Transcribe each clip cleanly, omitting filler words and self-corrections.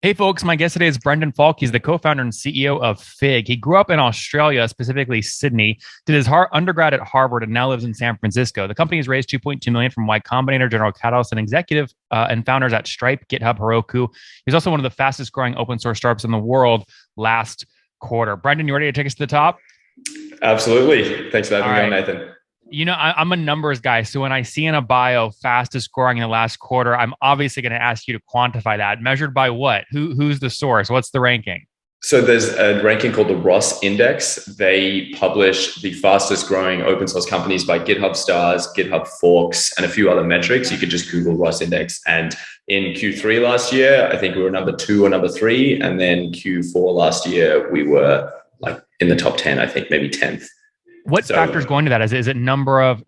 Hey folks, my guest today is Brendan Falk. He's the co-founder and CEO of Fig. He grew up in Australia, specifically Sydney, did his undergrad at Harvard, and now lives in San Francisco. The company has raised 2.2 million from Y Combinator, General Catalyst, and executive and founders at Stripe, GitHub, Heroku. He's also one of the fastest growing open source startups in the world last quarter. Brendan, you ready to take us to the top? Absolutely. Thanks for All having me on, right. Nathan. I'm a numbers guy. So when I see in a bio fastest growing in the last quarter, I'm obviously going to ask you to quantify that. Measured by what? Who's the source? What's the ranking? So there's a ranking called the Ross Index. They publish the fastest growing open source companies by GitHub stars, GitHub forks, and a few other metrics. You could just Google Ross Index. And in Q3 last year, I think we were number two or number three. And then Q4 last year, we were like in the top 10, I think maybe 10th. What factors So go into that? Is it number of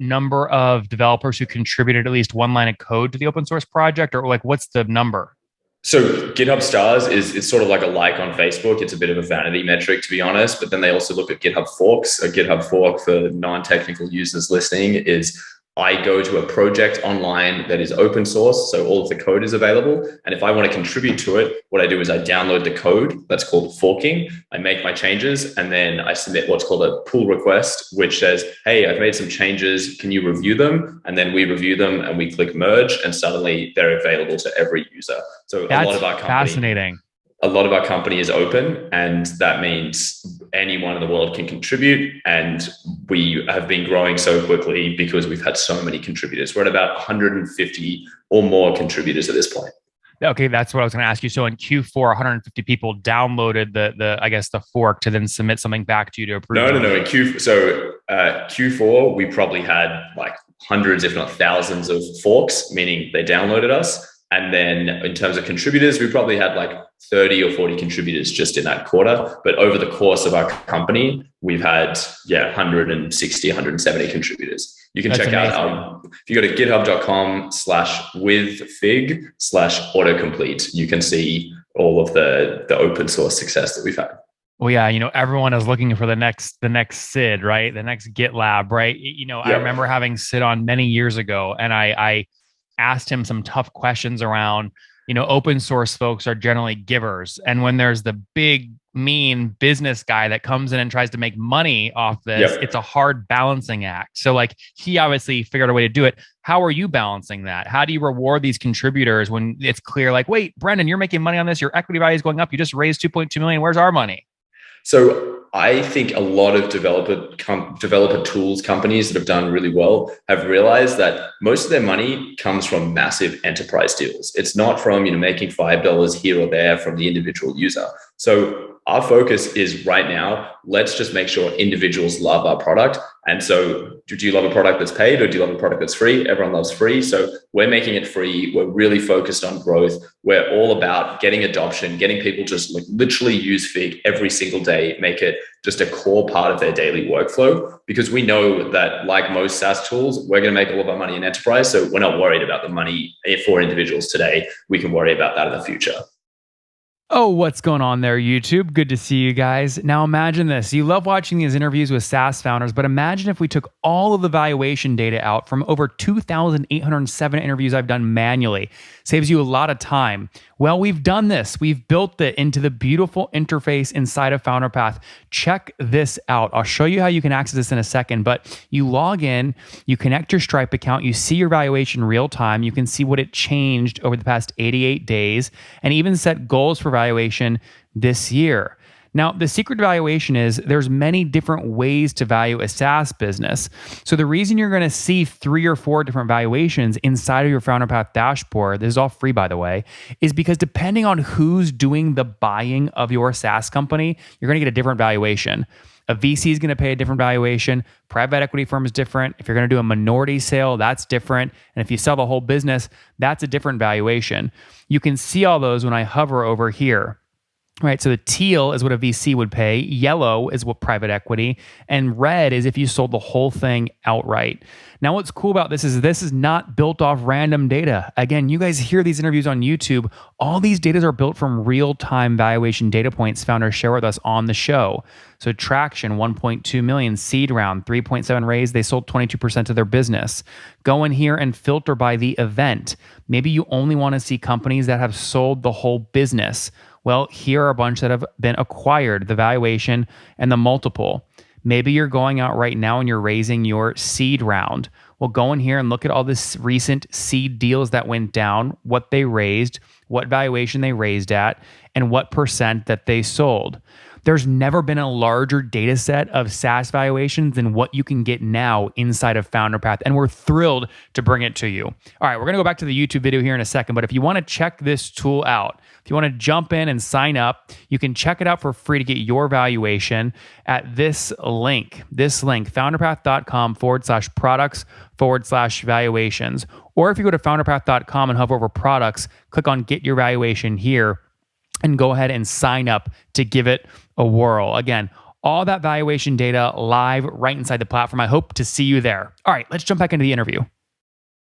developers who contributed at least one line of code to the open source project, or like what's the number? So GitHub stars is sort of like a like on Facebook. It's a bit of a vanity metric, to be honest. But then they also look at GitHub forks. A GitHub fork for non-technical users listening is I go to a project online that is open source, so all of the code is available. And if I want to contribute to it, what I do is I download the code. That's called forking. I make my changes, and then I submit what's called a pull request, which says, "Hey, I've made some changes. Can you review them?" And then we review them, and we click merge, and suddenly they're available to every user. So That's fascinating. a lot of our company is open, and that means anyone in the world can contribute. And we have been growing so quickly because we've had so many contributors. We're at about 150 or more contributors at this point. Okay, that's what I was going to ask you. So in Q4, 150 people downloaded the I guess the fork to then submit something back to you to approve. No. Q4, we probably had like hundreds, if not thousands, of forks, meaning they downloaded us. And then in terms of contributors, we probably had like 30 or 40 contributors just in that quarter. But over the course of our company, we've had, 160, 170 contributors. You can That's check amazing. out, if you go to github.com/withfig/autocomplete, you can see all of the open source success that we've had. Well, yeah, everyone is looking for the next Sid, right? The next GitLab, right? I Yeah. remember having Sid on many years ago, and I asked him some tough questions around, open source folks are generally givers. And when there's the big, mean business guy that comes in and tries to make money off this, Yep. it's a hard balancing act. So, like, he obviously figured a way to do it. How are you balancing that? How do you reward these contributors when it's clear, like, wait, Brendan, you're making money on this. Your equity value is going up. You just raised 2.2 million. Where's our money? So I think a lot of developer tools companies that have done really well have realized that most of their money comes from massive enterprise deals. It's not from making $5 here or there from the individual user. So our focus is right now, let's just make sure individuals love our product. And so do you love a product that's paid or do you love a product that's free? Everyone loves free. So we're making it free. We're really focused on growth. We're all about getting adoption, getting people just like literally use Fig every single day, make it just a core part of their daily workflow, because we know that like most SaaS tools, we're going to make all of our money in enterprise. So we're not worried about the money for individuals today. We can worry about that in the future. Oh, what's going on there, YouTube? Good to see you guys. Now imagine this. You love watching these interviews with SaaS founders, but imagine if we took all of the valuation data out from over 2,807 interviews I've done manually. Saves you a lot of time. Well, we've done this. We've built it into the beautiful interface inside of FounderPath. Check this out. I'll show you how you can access this in a second, but you log in, you connect your Stripe account, you see your valuation real time, you can see what it changed over the past 88 days, and even set goals for valuation this year. Now, the secret to valuation is there's many different ways to value a SaaS business. So the reason you're going to see 3 or 4 different valuations inside of your FounderPath dashboard, this is all free by the way, is because depending on who's doing the buying of your SaaS company, you're going to get a different valuation. A VC is going to pay a different valuation. Private equity firm is different. If you're going to do a minority sale, that's different. And if you sell the whole business, that's a different valuation. You can see all those when I hover over here. Right. So the teal is what a VC would pay. Yellow is what private equity. And red is if you sold the whole thing outright. Now, what's cool about this is not built off random data. Again, you guys hear these interviews on YouTube. All these data are built from real-time valuation data points founders share with us on the show. So traction, 1.2 million, seed round, 3.7 raise. They sold 22% of their business. Go in here and filter by the event. Maybe you only want to see companies that have sold the whole business. Well, here are a bunch that have been acquired, the valuation and the multiple. Maybe you're going out right now and you're raising your seed round. Well, go in here and look at all this recent seed deals that went down, what they raised, what valuation they raised at, and what percent that they sold. There's never been a larger data set of SaaS valuations than what you can get now inside of FounderPath, and we're thrilled to bring it to you. All right, we're going to go back to the YouTube video here in a second, but if you want to check this tool out, if you want to jump in and sign up, you can check it out for free to get your valuation at this link, founderpath.com/products/valuations. Or if you go to founderpath.com and hover over products, click on get your valuation here, and go ahead and sign up to give it a whirl. Again, all that valuation data live right inside the platform. I hope to see you there. All right, let's jump back into the interview.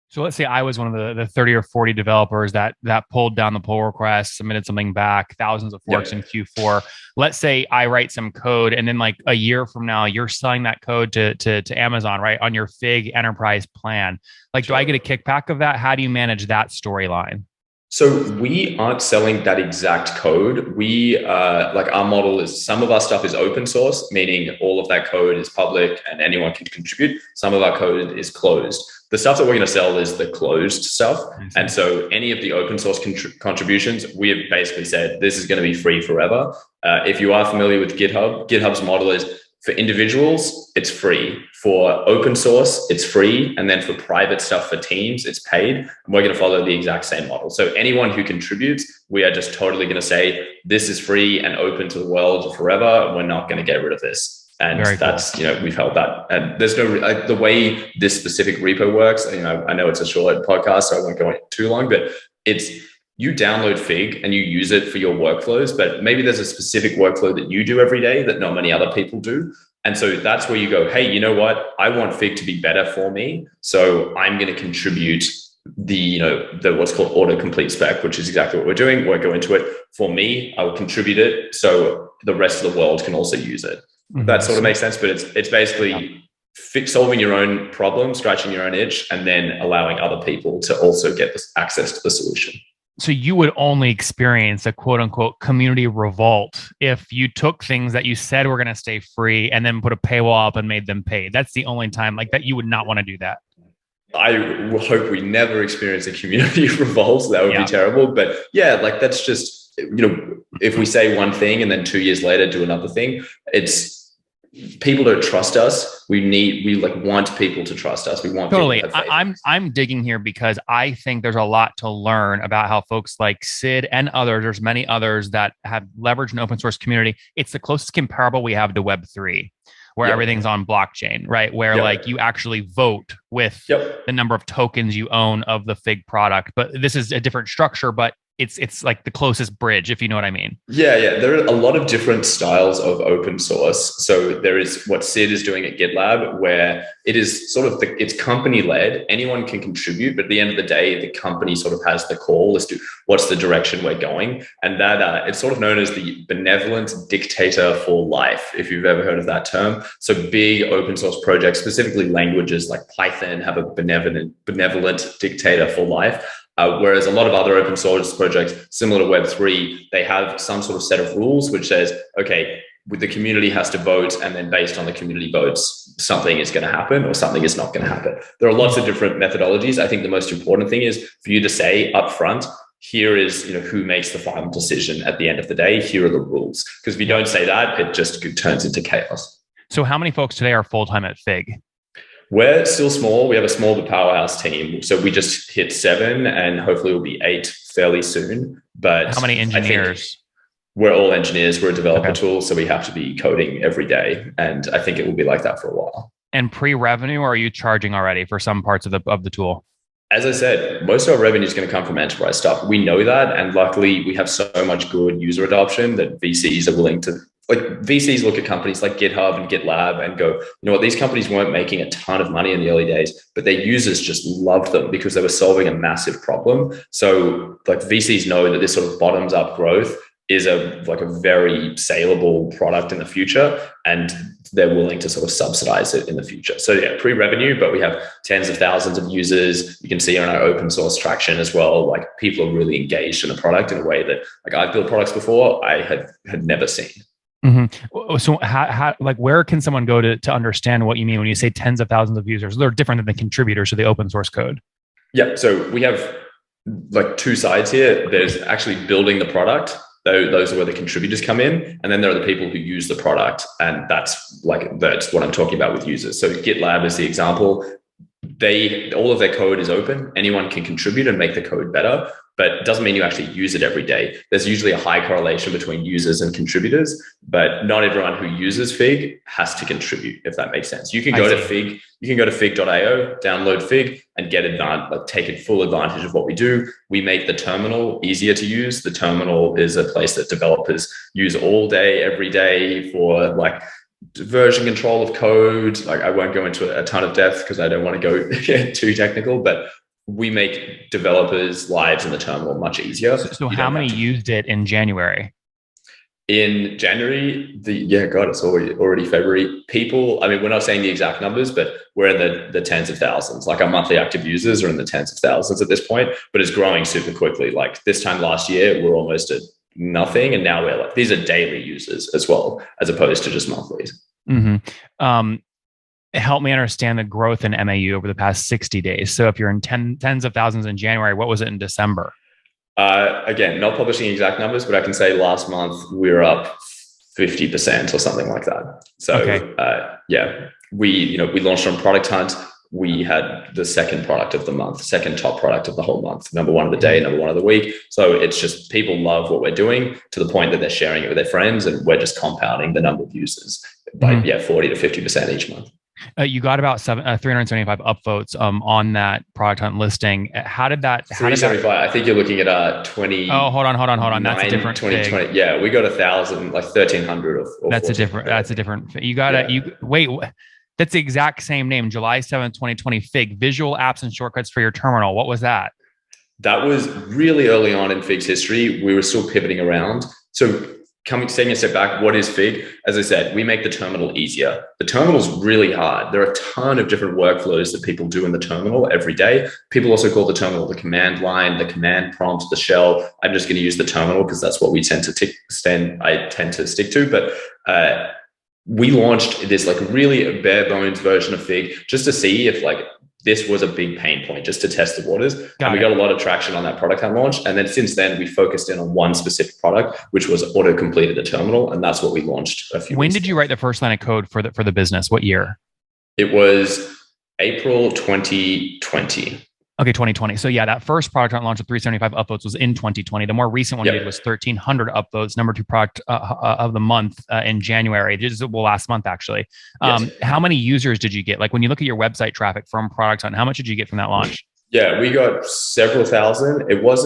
So let's say I was one of the 30 or 40 developers that pulled down the pull request, submitted something back, thousands of forks in Q4. Let's say I write some code, and then like a year from now, you're selling that code to Amazon, right? On your Fig enterprise plan. Like, do I get a kickback of that? How do you manage that storyline? So we aren't selling that exact code. We like our model is some of our stuff is open source, meaning all of that code is public and anyone can contribute. Some of our code is closed. The stuff that we're going to sell is the closed stuff. And so any of the open source contributions, we have basically said, this is going to be free forever. If you are familiar with GitHub, GitHub's model is for individuals, it's free. For open source, it's free. And then for private stuff for teams, it's paid. And we're going to follow the exact same model. So anyone who contributes, we are just totally going to say, this is free and open to the world forever. We're not going to get rid of this. And very that's, cool. We've held that. And there's no, the way this specific repo works, I know it's a short podcast, so I won't go on too long, but it's, you download Fig and you use it for your workflows, but maybe there's a specific workflow that you do every day that not many other people do. And so that's where you go, hey, you know what? I want Fig to be better for me. So I'm going to contribute the what's called autocomplete spec, which is exactly what we're doing. We'll go into it. For me, I will contribute it so the rest of the world can also use it. Mm-hmm. That sort of makes sense, but it's basically solving your own problem, scratching your own itch, and then allowing other people to also get this access to the solution. So you would only experience a quote unquote community revolt if you took things that you said were going to stay free and then put a paywall up and made them pay. That's the only time like that you would not want to do that. I hope we never experience a community revolt. That would be terrible. But yeah, like that's just, if we say one thing and then 2 years later do another thing, people don't trust us. We want people to trust us. We want totally. I'm digging here because I think there's a lot to learn about how folks like Sid and others, there's many others that have leveraged an open source community. It's the closest comparable we have to Web3, where everything's on blockchain, right? Where like you actually vote with the number of tokens you own of the Fig product. But this is a different structure, but it's like the closest bridge, if you know what I mean. Yeah. There are a lot of different styles of open source. So there is what Sid is doing at GitLab, where it is sort of it's company led. Anyone can contribute, but at the end of the day, the company sort of has the call as to what's the direction we're going. And that it's sort of known as the benevolent dictator for life, if you've ever heard of that term. So big open source projects, specifically languages like Python, have a benevolent dictator for life. Whereas a lot of other open source projects, similar to Web3, they have some sort of set of rules which says, okay, the community has to vote, and then based on the community votes, something is going to happen or something is not going to happen. There are lots of different methodologies. I think the most important thing is for you to say upfront, here is who makes the final decision at the end of the day. Here are the rules. Because if you don't say that, it just turns into chaos. So how many folks today are full-time at Fig? We're still small. We have a small but powerhouse team. So we just hit 7 and hopefully we'll be 8 fairly soon. But how many engineers? We're all engineers. We're a developer tool. So we have to be coding every day. And I think it will be like that for a while. And pre-revenue, or are you charging already for some parts of the tool? As I said, most of our revenue is going to come from enterprise stuff. We know that. And luckily, we have so much good user adoption that VCs are willing to, like, VCs look at companies like GitHub and GitLab and go, you know what, these companies weren't making a ton of money in the early days, but their users just loved them because they were solving a massive problem. So, like, VCs know that this sort of bottoms up growth is a very saleable product in the future, and they're willing to sort of subsidize it in the future. So yeah, pre-revenue, but we have tens of thousands of users. You can see on our open source traction as well, like, people are really engaged in the product in a way that, like, I've built products before I had never seen. Mm-hmm. So how, like, where can someone go to understand what you mean when you say tens of thousands of users? They're different than the contributors to the open source code. Yeah. So we have like two sides here. There's actually building the product. Those are where the contributors come in. And then there are the people who use the product. And that's what I'm talking about with users. So GitLab is the example. All of their code is open. Anyone can contribute and make the code better, but it doesn't mean you actually use it every day. There's usually a high correlation between users and contributors, but not everyone who uses Fig has to contribute, if that makes sense. You can go to Fig, you can go to fig.io, download Fig, and take full advantage of what we do. We make the terminal easier to use. The terminal is a place that developers use all day, every day for like version control of code. Like, I won't go into a ton of depth because I don't want to go too technical, but we make developers' lives in the terminal much easier. So how many used it in January? In January, it's already February. People, I mean, we're not saying the exact numbers, but we're in the tens of thousands. Like, our monthly active users are in the tens of thousands at this point, but it's growing super quickly. Like, this time last year, we're almost at nothing, and now we're like, these are daily users as well, as opposed to just monthlies. Mm-hmm. Help me understand the growth in MAU over the past 60 days. So if you're in tens of thousands in January, what was it in December? Again, not publishing exact numbers, but I can say last month we were up 50% or something like that. So okay. We launched on Product Hunt. We had the second product of the month, second top product of the whole month, number one of the day, number one of the week. So it's just, people love what we're doing to the point that they're sharing it with their friends, and we're just compounding the number of users by 40 to 50% each month. You got about 375 upvotes on that Product Hunt listing. How did that? 375. I think you're looking at 20. Oh, hold on. That's a different 2020. Yeah, we got 1,000, like 1,300. That's a different. That's a different. You got wait. That's the exact same name. July 7th, 2020. Fig, visual apps and shortcuts for your terminal. What was that? That was really early on in Fig's history. We were still pivoting around. So, taking a step back, what is Fig? As I said, we make the terminal easier. The terminal's really hard. There are a ton of different workflows that people do in the terminal every day. People also call the terminal the command line, the command prompt, the shell. I'm just going to use the terminal because that's what we tend to stick to. But we launched this like really bare bones version of Fig just to see if like this was a big pain point, just to test the waters. And we got a lot of traction on that Product Hunt launch. And then since then, we focused in on one specific product, which was auto-complete at the terminal. And that's what we launched a few weeks ago. When did you write the first line of code for the business? What year? It was April 2020. Okay, 2020. So yeah, that first Product Hunt launch with 375 upvotes was in 2020. The more recent one you did was 1,300 upvotes, number 2 product of the month in January. Last month, actually. Yes. How many users did you get? Like, when you look at your website traffic from Product Hunt, how much did you get from that launch? Yeah, we got several thousand. It was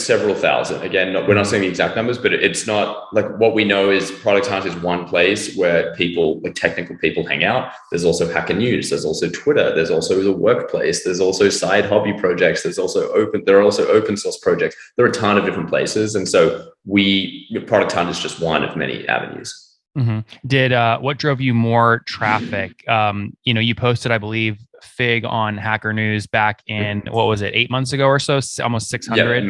several thousand. Again, we're not saying the exact numbers, but it's not like, what we know is Product Hunt is one place where people, like technical people, hang out. There's also Hacker News. There's also Twitter. There's also the workplace. There's also side hobby projects. There are also open source projects. There are a ton of different places. And so Product Hunt is just one of many avenues. Mm-hmm. What drove you more traffic? You posted, I believe, Fig on Hacker News back in, what was it, 8 months ago or so? Almost 600.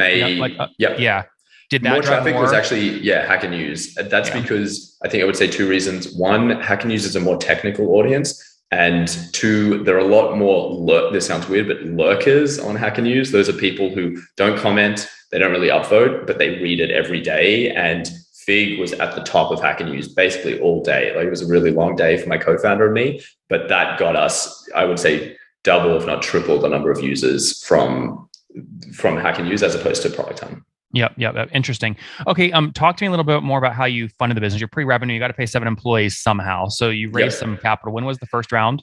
Yeah. Did that more traffic was actually Hacker News. That's because I think I would say two reasons. One, Hacker News is a more technical audience. And two, there are a lot more, this sounds weird, but lurkers on Hacker News. Those are people who don't comment, they don't really upvote, but they read it every day. And Fig was at the top of Hacker News basically all day. Like, it was a really long day for my co-founder and me, but that got us, I would say, double, if not triple, the number of users from Hacker News as opposed to Product Hunt. Yep. Interesting. Okay. Talk to me a little bit more about how you funded the business. You're pre-revenue. You got to pay 7 employees somehow. So you raised some capital. When was the first round?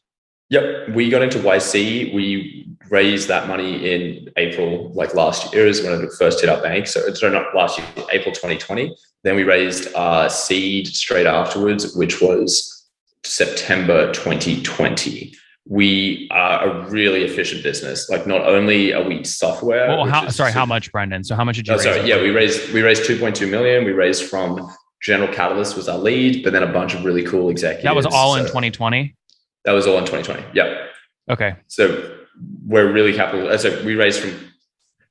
Yep, we got into YC. We raised that money in April, like last year is when it first hit our bank. So it's not last year, April 2020. Then we raised seed straight afterwards, which was September 2020. We are a really efficient business. Like not only are we software. Well, how much, Brendan? So how much did you raise? Sorry, yeah, we raised 2.2 million. We raised from General Catalyst was our lead, but then a bunch of really cool executives. That was all in 2020? That was all in 2020. Yeah. Okay. So we're really capital. So we raised from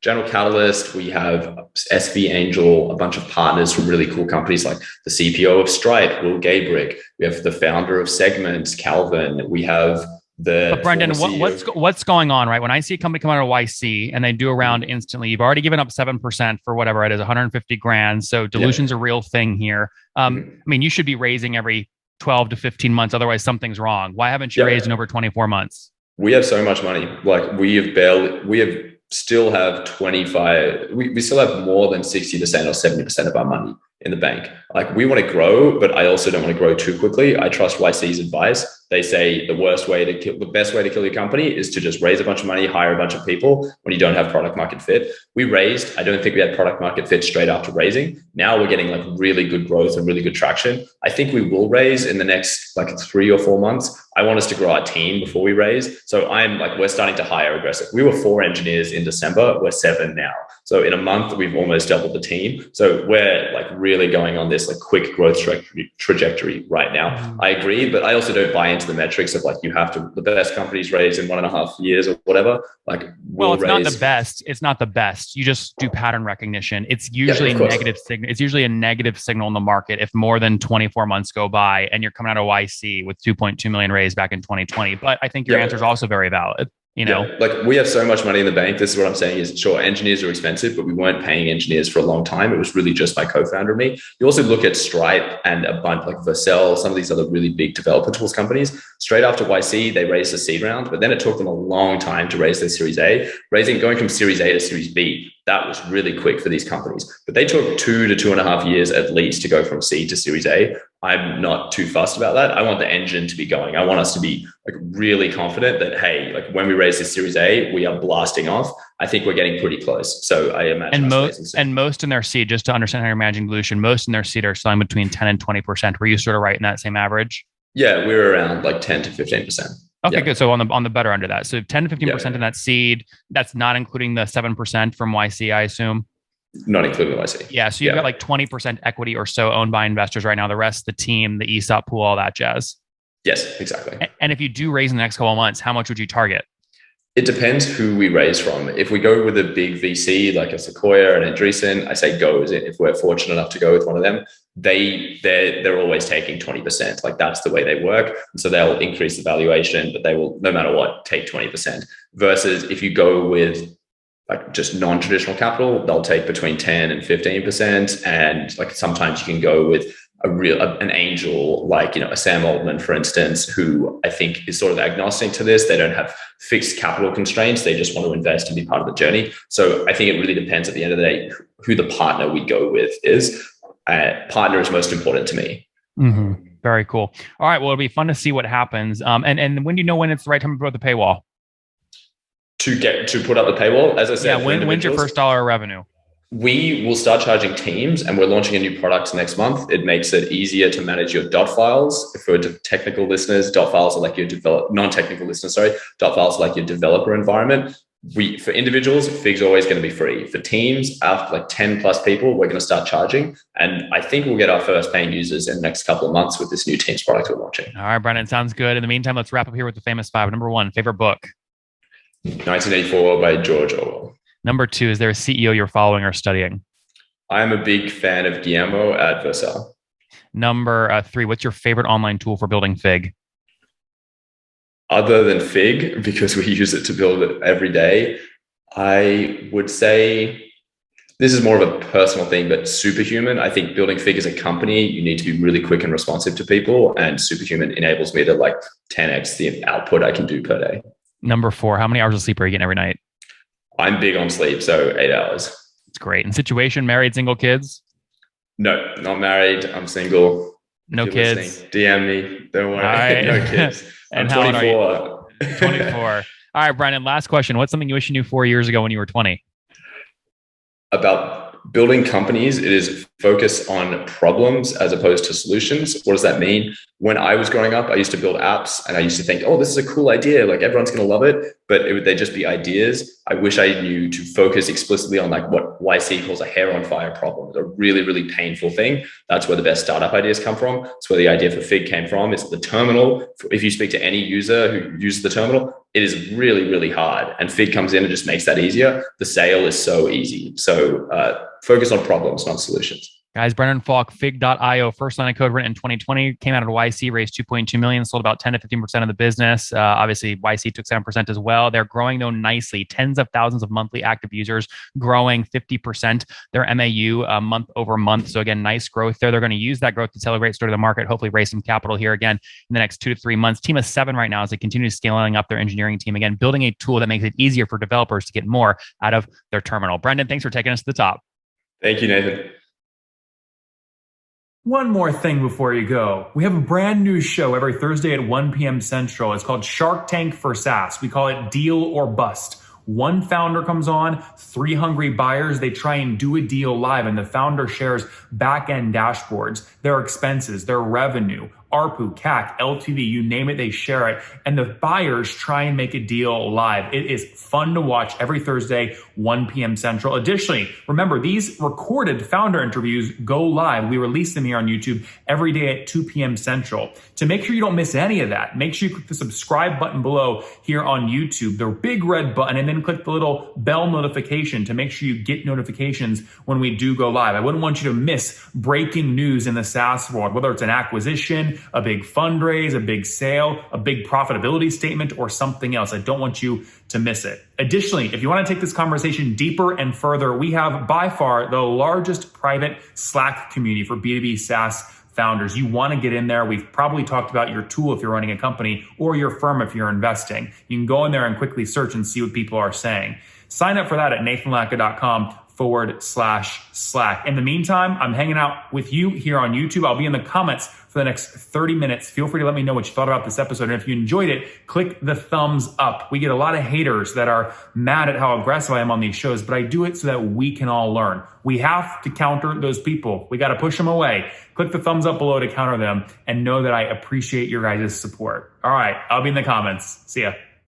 General Catalyst. We have SV Angel, a bunch of partners from really cool companies like the CPO of Stripe, Will Gabrick. We have the founder of Segment, Calvin. We have But Brendan, what's going on, right? When I see a company come out of YC and they do a round instantly, you've already given up 7% for whatever it is, 150 grand. So dilution's a real thing here. I mean, you should be raising every 12 to 15 months. Otherwise, something's wrong. Why haven't you raised in over 24 months? We have so much money. Like still have 25, we still have more than 60% or 70% of our money in the bank. Like we want to grow, but I also don't want to grow too quickly. I trust YC's advice. They say the best way to kill your company is to just raise a bunch of money, hire a bunch of people when you don't have product market fit. We raised, I don't think we had product market fit straight after raising. Now we're getting like really good growth and really good traction. I think we will raise in the next like 3 or 4 months. I want us to grow our team before we raise. So we're starting to hire aggressive. We were 4 engineers in December. We're 7 now. So in a month, we've almost doubled the team. So we're like really going on this like quick growth trajectory right now. I agree, but I also don't buy into the metrics of like, you have to, the best companies raise in 1.5 years or whatever. Like, well, it's not the best. It's not the best. You just do pattern recognition. It's usually a negative signal. It's usually a negative signal in the market if more than 24 months go by and you're coming out of YC with 2.2 million raised back in 2020. But I think your answer is also very valid. You know, like we have so much money in the bank. This is what I'm saying is, sure, engineers are expensive, but we weren't paying engineers for a long time. It was really just my co-founder and me. You also look at Stripe and a bunch like Vercel, some of these other really big developer tools companies. Straight after YC, they raised a seed round, but then it took them a long time to raise their Series A. Going from Series A to Series B, that was really quick for these companies. But they took 2 to 2.5 years at least to go from seed to Series A. I'm not too fussed about that. I want the engine to be going. I want us to be like really confident that, hey, like when we raise this Series A, we are blasting off. I think we're getting pretty close. So I imagine. Most in their seed, just to understand how you're managing dilution, most in their seed are selling between 10 and 20%. Were you sort of right in that same average? Yeah, we were around like 10 to 15%. Okay, good. So on the better end of that. So 10 to 15% in that seed, that's not including the 7% from YC, I assume. Not including YC. Yeah. So you've got like 20% equity or so owned by investors right now. The rest, the team, the ESOP pool, all that jazz. Yes, exactly. And if you do raise in the next couple of months, how much would you target? It depends who we raise from. If we go with a big VC like a Sequoia and Andreessen, I say go. If we're fortunate enough to go with one of them, they're always taking 20%. Like that's the way they work. And so they'll increase the valuation, but they will, no matter what, take 20%. Versus if you go with like just non-traditional capital, they'll take between 10 and 15%. And like sometimes you can go with an angel, like, a Sam Altman, for instance, who I think is sort of agnostic to this. They don't have fixed capital constraints. They just want to invest and be part of the journey. So I think it really depends at the end of the day, who the partner we go with is. Partner is most important to me. Mm-hmm. Very cool. All right. Well, it'll be fun to see what happens. And when do you know when it's the right time to put up the paywall? To put up the paywall, as I said. Yeah. When's your first dollar of revenue? We will start charging teams, and we're launching a new product next month. It makes it easier to manage your dot files. For technical listeners, dot files are like your non-technical listeners, dot files are like your developer environment. For individuals, Fig's always going to be free. For teams, after like 10 plus people, we're going to start charging. And I think we'll get our first paying users in the next couple of months with this new Teams product we're launching. All right, Brendan, sounds good. In the meantime, let's wrap up here with the famous 5. Number 1, favorite book? 1984 by George Orwell. Number 2, is there a CEO you're following or studying? I'm a big fan of Guillermo at Vercel. Number 3, what's your favorite online tool for building Fig? Other than Fig, because we use it to build it every day, I would say this is more of a personal thing, but Superhuman. I think building Fig as a company, you need to be really quick and responsive to people. And Superhuman enables me to like 10x the output I can do per day. Number 4, how many hours of sleep are you getting every night? I'm big on sleep, so 8 hours. It's great. And situation, married, single, kids? No, not married. I'm single. No kids. DM me. Don't worry. Right. No kids. And I'm 24. 24. All right, Brendan, last question. What's something you wish you knew 4 years ago when you were 20? About building companies, it is focus on problems as opposed to solutions. What does that mean? When I was growing up, I used to build apps and I used to think, oh, this is a cool idea. Like everyone's going to love it, but they'd just be ideas. I wish I knew to focus explicitly on like what YC calls a hair on fire problem. It's a really, really painful thing. That's where the best startup ideas come from. It's where the idea for Fig came from. It's the terminal. If you speak to any user who uses the terminal, it is really, really hard. And Fig comes in and just makes that easier. The sale is so easy. So focus on problems, not solutions. Guys, Brendan Falk, Fig.io, first line of code written in 2020, came out of YC, raised 2.2 million, sold about 10 to 15% of the business. Obviously, YC took 7% as well. They're growing though nicely, tens of thousands of monthly active users, growing 50%. Their MAU month over month. So again, nice growth there. They're going to use that growth to tell a great story to the market, hopefully raise some capital here again in the next 2 to 3 months. Team of 7 right now as they continue scaling up their engineering team. Again, building a tool that makes it easier for developers to get more out of their terminal. Brendan, thanks for taking us to the top. Thank you, Nathan. One more thing before you go. We have a brand new show every Thursday at 1 p.m. Central. It's called Shark Tank for SaaS. We call it Deal or Bust. One founder comes on, 3 hungry buyers, they try and do a deal live, and the founder shares back-end dashboards, their expenses, their revenue, ARPU, CAC, LTV, you name it, they share it. And the buyers try and make a deal live. It is fun to watch every Thursday, 1 p.m. Central. Additionally, remember, these recorded founder interviews go live. We release them here on YouTube every day at 2 p.m. Central. To make sure you don't miss any of that, make sure you click the subscribe button below here on YouTube, the big red button, and then click the little bell notification to make sure you get notifications when we do go live. I wouldn't want you to miss breaking news in the SaaS world, whether it's an acquisition, a big fundraise, a big sale, a big profitability statement, or something else. I don't want you to miss it. Additionally, if you want to take this conversation deeper and further, we have by far the largest private Slack community for B2B SaaS founders. You want to get in there. We've probably talked about your tool if you're running a company or your firm if you're investing. You can go in there and quickly search and see what people are saying. Sign up for that at nathanlatka.com/Slack. In the meantime, I'm hanging out with you here on YouTube. I'll be in the comments for the next 30 minutes. Feel free to let me know what you thought about this episode. And if you enjoyed it, click the thumbs up. We get a lot of haters that are mad at how aggressive I am on these shows, but I do it so that we can all learn. We have to counter those people. We got to push them away. Click the thumbs up below to counter them and know that I appreciate your guys' support. All right, I'll be in the comments. See ya.